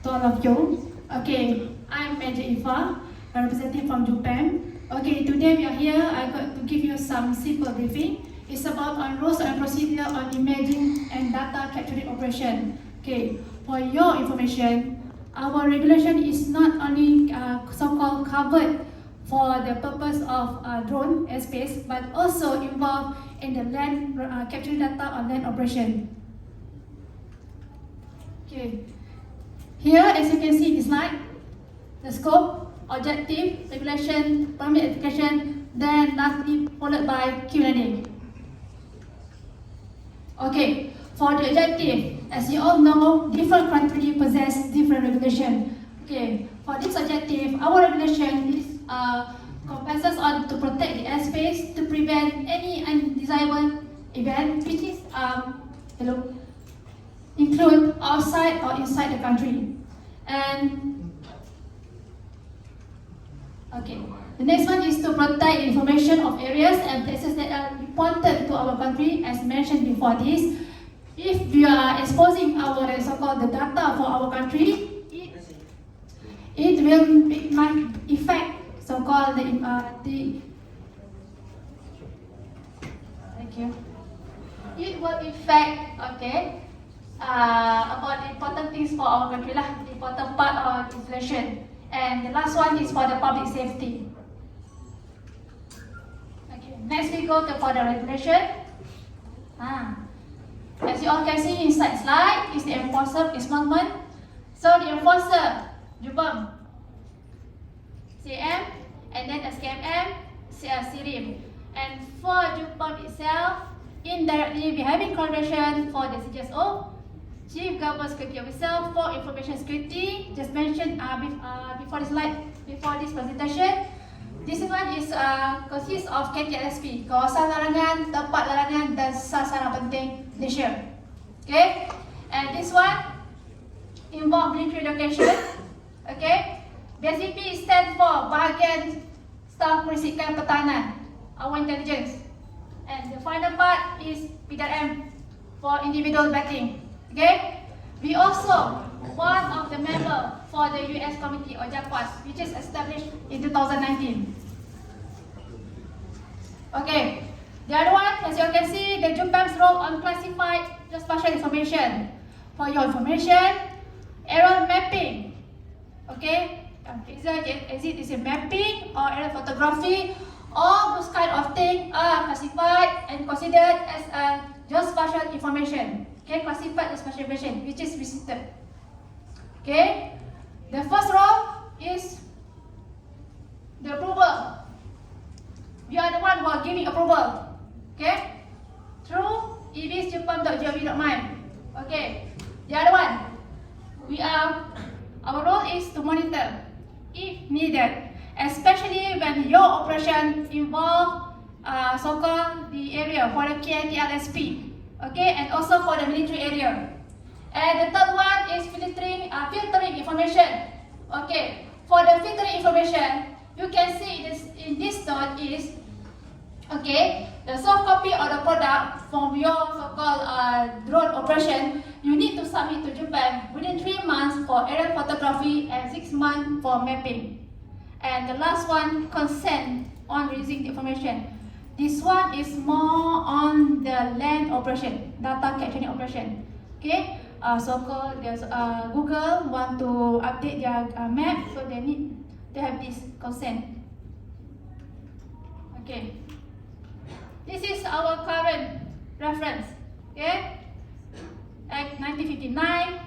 to all of you. Okay, I'm Mejar Iffah, a representative from JUPEM. Okay, today we are here. I'm going to give you some simple briefing. It's about on rules and procedure on imaging and data capturing operation. Okay, for your information, our regulation is not only so-called covered for the purpose of drone airspace, but also involved in the land capturing data on land operation. Okay, here as you can see in the slide, the scope, objective, regulation, permit application, then lastly followed by Q&A. Okay, for the objective, as you all know, different countries possess different regulation. Okay, for this objective, our regulation is comprises on to protect the airspace to prevent any undesirable event, which is include outside or inside the country. And okay, the next one is to protect information of areas and places that are important to our country, as mentioned before this. If we are exposing our so-called the data for our country, it might affect so-called the thank you. It will affect about the important things for our country lah, the important part of inflation. And the last one is for the public safety. Okay, next we go to for the regulation. As you all can see inside slide is the enforcer involvement. So the enforcer, JUPEM, CM, and then SKMM, CRIM. And for JUPEM itself, indirectly we having collaboration for the CGSO, Chief Government Security Officer for Information Security, just mentioned before this slide, before this presentation. This one is consists of KTLSP, kawasan larangan, tempat larangan dan sasaran penting Malaysia. Okay, and this one involve military location. Okay, BSCP stands for Bahagian Staf Perisikan Pertahanan, our intelligence. And the final part is PDRM for individual vetting. Okay, we also one of the member for the US Committee or JAPAS, which is established in 2019. Okay, the other one, as you can see, the JUPEM's role on classified geospatial information. For your information, aerial mapping. Okay, is it mapping or aerial photography? All those kind of things are classified and considered as a geospatial information. Okay, classified geospatial information, which is restricted. Okay, the first role is the approval. We are the one who are giving approval. Okay, through ebis.jupem.gov.my. Okay, the other one, our role is to monitor if needed, especially when your operation involve so-called the area for the KTLSP. Okay, and also for the military area. And the third one is filtering information. Okay, for the filtering information, you can see in this note is the soft copy of the product from your so-called drone operation. You need to submit to JUPEM within 3 months for aerial photography and 6 months for mapping. And the last one, consent on releasing the information. This one is more on the land operation, data capturing operation. Okay, so-called Google want to update their map, so they need to have this consent. Okay, this is our current reference. Okay, Act 1959,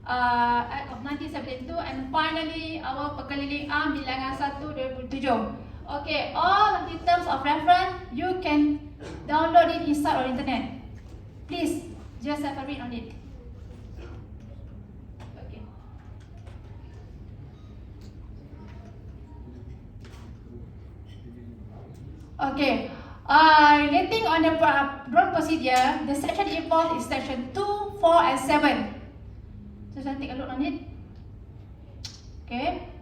Act of 1972, and finally our Pekeliling Am Bilangan 1 2007. Okay, all the terms of reference you can download it inside our internet. Please just have a read on it. Okay. Okay. Relating on the drone procedure, the section involved is section 2, 4, and 7. So take a look on it. Okay.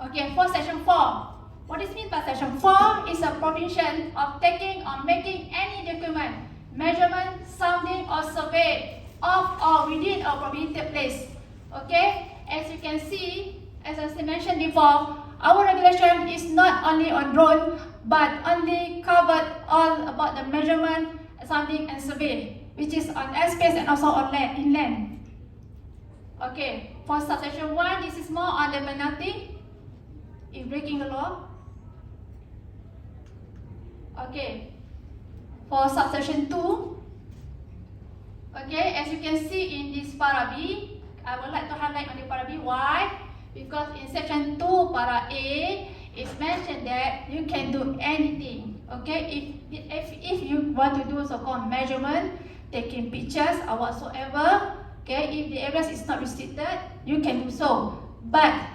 Okay, for section 4. What is meant by section 4 is a provision of taking or making any document, measurement, sounding, or survey of or within a prohibited place Okay, as you can see, as I mentioned before, our regulation is not only on drone, but only covered all about the measurement, sounding and survey, which is on airspace and also on land, inland. Okay, for subsection 1, this is more on the penalty if breaking the law. Okay, for subsection 2, okay, as you can see in this para B, I would like to highlight on the para B. Why? Because in section 2 para A, it's mentioned that you can do anything. Okay, if you want to do so-called measurement, taking pictures or whatsoever, okay, if the areas is not restricted, you can do so. But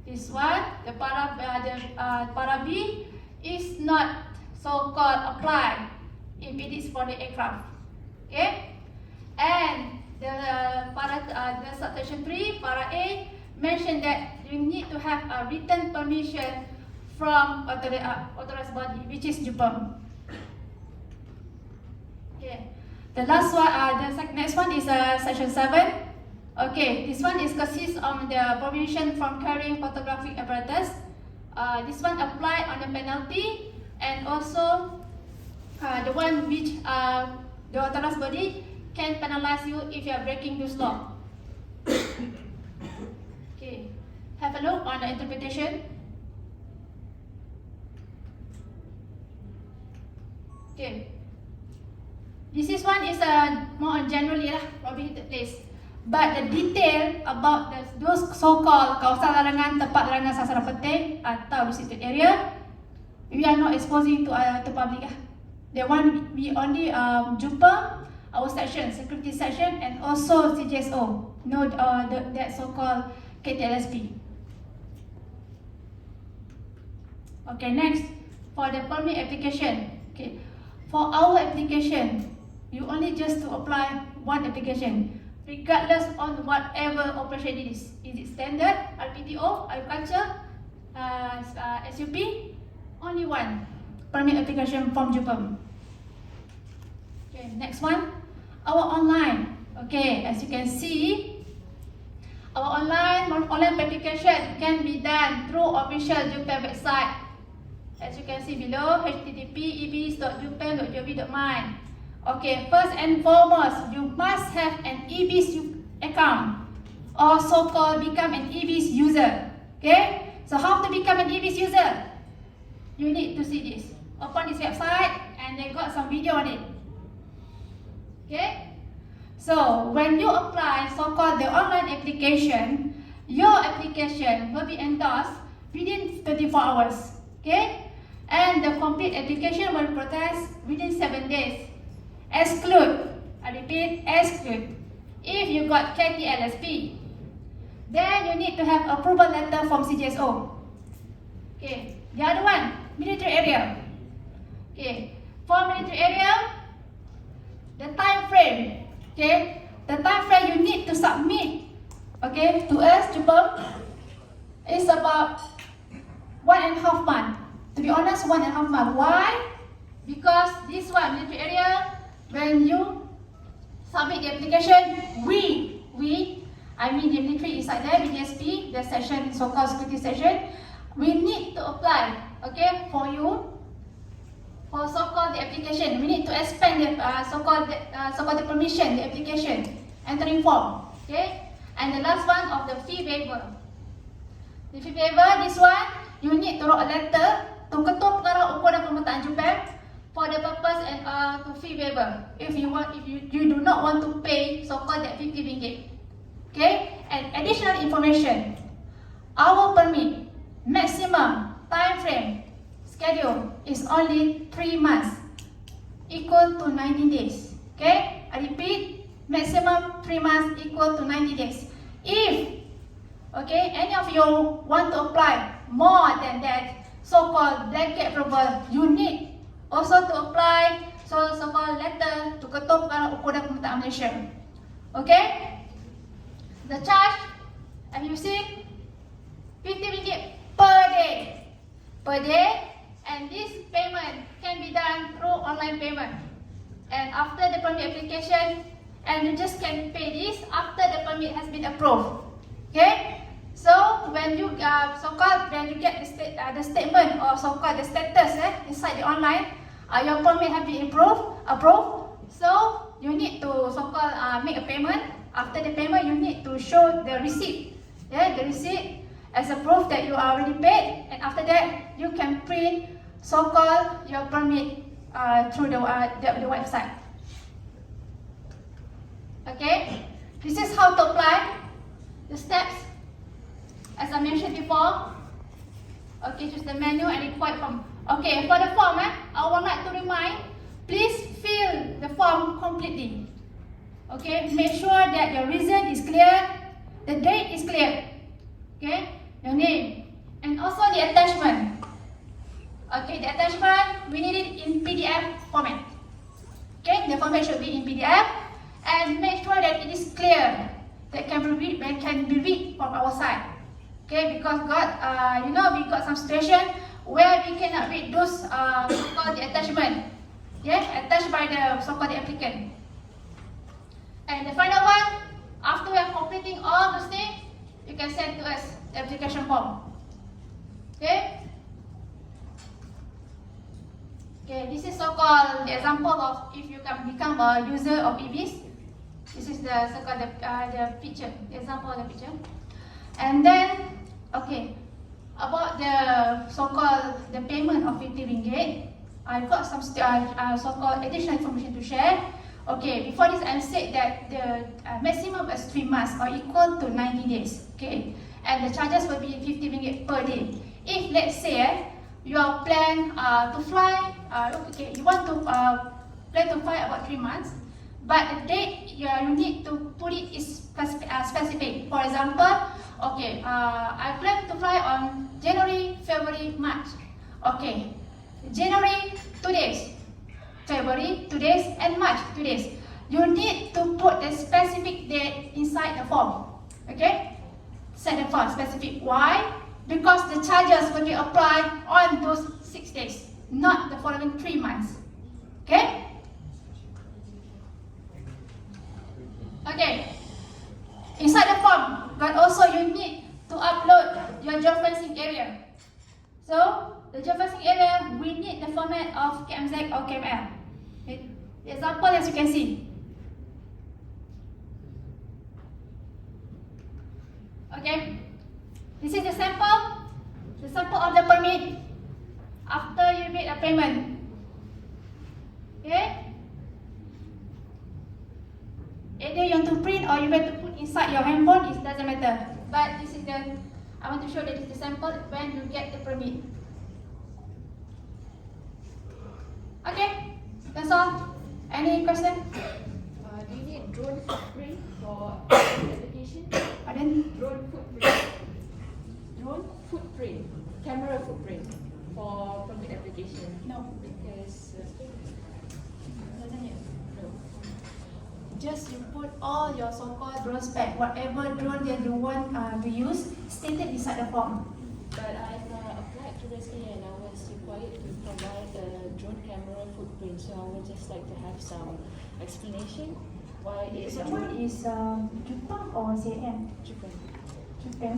this one, the para B is not so-called applied if it is for the aircraft. Okay, and the subsection 3 para A mentioned that you need to have a written permission from authorized body, which is JUPEM. Okay, the last one, next one is section 7. Okay, this one is consists of the prohibition from carrying photographic apparatus. This one apply on the penalty, and also the one which the authorized body can penalize you if you are breaking this law. Okay, have a look on the interpretation. Okay, this is one is more generally prohibited place, but the detail about those so-called kawasan larangan, tempat larangan sasaran penting atau restricted area, we are not exposing to public. The one we only JUPEM, our section, security section, and also CJSO, that so-called KTLSP. Okay, next, for the permit application. Okay, for our application, you only just to apply one application, regardless on whatever operation it is. Is it standard, RPTO, agriculture, SUP? Only one permit application from JUPEM. Okay, next one, our online. Okay, as you can see, our online application can be done through official JUPEM website. As you can see below, http://ebis.jupem.gov.my. Okay, first and foremost, you must have an EBIS account, or so-called become an EBIS user. Okay, so how to become an EBIS user? You need to see this. Open this website, and they got some video on it. Okay, so when you apply so-called the online application, your application will be endorsed within 24 hours. Okay, and the complete application will process within 7 days. Exclude, I repeat, exclude, if you got KTLSP, then you need to have approval letter from CJSO. Okay, the other one, military area. Okay, for military area, the time frame. Okay, the time frame you need to submit, okay, to us, JUPEM, is about 1.5 months. To be honest, 1.5 months. Why? Because this one, military area, when you submit the application, I mean the military inside there, BDSP, the section, so-called security section, we need to apply, okay, for you, for so-called the application. We need to expand the so-called the permission, the application, entering form, okay. And the last one of the fee waiver. The fee waiver, this one, you need to write a letter to Ketua Pengarah Ukur dan Pemetaan JUPEM for the purpose and to fee waiver. If you do not want to pay so-called that 50 ringgit. Okay? And additional information. Our permit maximum time frame schedule is only 3 months, equal to 90 days. Okay? I repeat, maximum 3 months equal to 90 days. If any of you want to apply more than that, so-called blanket approval, you need also to apply so-called letter to Ketua Pengarah Ukur dan Pemetaan Malaysia. Okay? The charge, as you see, 50 ringgit per day. Per day, and this payment can be done through online payment. And after the permit application and you just can pay this after the permit has been approved. Okay? So when you when you get the statement or the status inside the online, your permit have been approved. So you need to make a payment. After the payment, you need to show the receipt. Yeah, the receipt as a proof that you are already paid. And after that, you can print your permit through the website. Okay, this is how to apply the steps. As I mentioned before. Okay, choose the menu and required form. Okay, for the form, I would like to remind, please fill the form completely. Okay, make sure that your reason is clear, the date is clear. Okay, your name, and also the attachment. Okay, the attachment, we need it in PDF format. Okay, the format should be in PDF, and make sure that it is clear, that can be read from our side. Okay, because we got some situation where we cannot read those so-called the attachment, attached by the so-called the applicant. And the final one, after we are completing all those things, you can send to us the application form. Okay. Okay, this is so-called the example of if you can become a user of EVs. This is the so-called the picture, the example of the picture. And then, okay, about the so-called the payment of 50 ringgit, I've got some so-called additional information to share. Okay, before this I said that the maximum is 3 months or equal to 90 days. Okay, and the charges will be 50 ringgit per day. If let's say you are plan to fly, you want to plan to fly about 3 months, but the date you need to put it is specific. For example, okay, I plan to fly on January, February, March. Okay, January 2 days, February 2 days, and March 2 days. You need to put the specific date inside the form. Okay, set the form specific. Why? Because the charges will be applied on those 6 days, not the following 3 months. Okay. Okay. Inside the form, but also you need to upload your geofencing area. So the geofencing area, we need the format of KMZ or KML. Okay. The example, as you can see. Okay. This is the sample of the permit after you made a payment. Okay. Either you want to print or you want to put inside your handphone, it doesn't matter. But this is I want to show that this is the sample when you get the permit. Okay, that's all. Any question? Do you need drone footprint for application? Pardon? Drone footprint. Drone footprint. Camera footprint for permit application. No. Because Doesn't it? No. Just you put all your so-called drone spec, whatever drone that you want to use, stated inside the form. but I've applied previously and I was required to provide a drone camera footprint. So I would just like to have some explanation why it's So what is JUPEM or CM? JUPEM. JUPEM.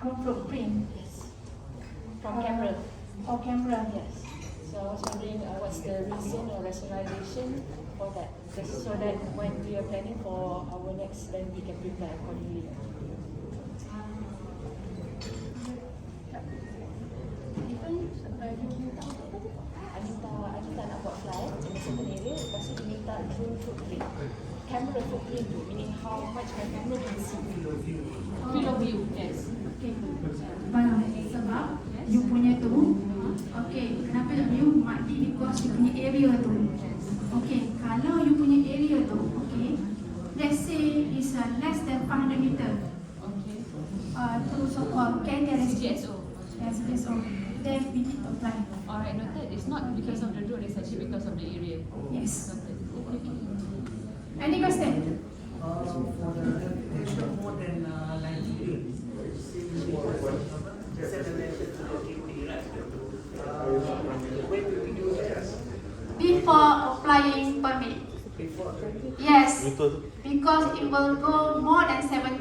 Drone footprint. Yes. From camera. For camera. Yes. So I was wondering what's the reason or rationalization for that, just so that when we are planning for our next, then we can prepare accordingly. Anita nak buat flight in a certain area, lepas tu dia minta drone footprint, camera footprint tu, meaning how much my camera can see. Field of view, yes. Okay. Sebab you punya tu, okay, kenapa you makdi because you punya area tu. Okay, kalau you punya area tu, okay, let's say is less than 500 meter. Okay. To so-called carrier CGSO. Yes, so then we need to apply. Alright, noted. It's not because of the drone, it's actually because of the area. Yes. Noted. Any question? For the extra more than 90 days, Before applying permit. Yes. motor tu? Because it will go more than 70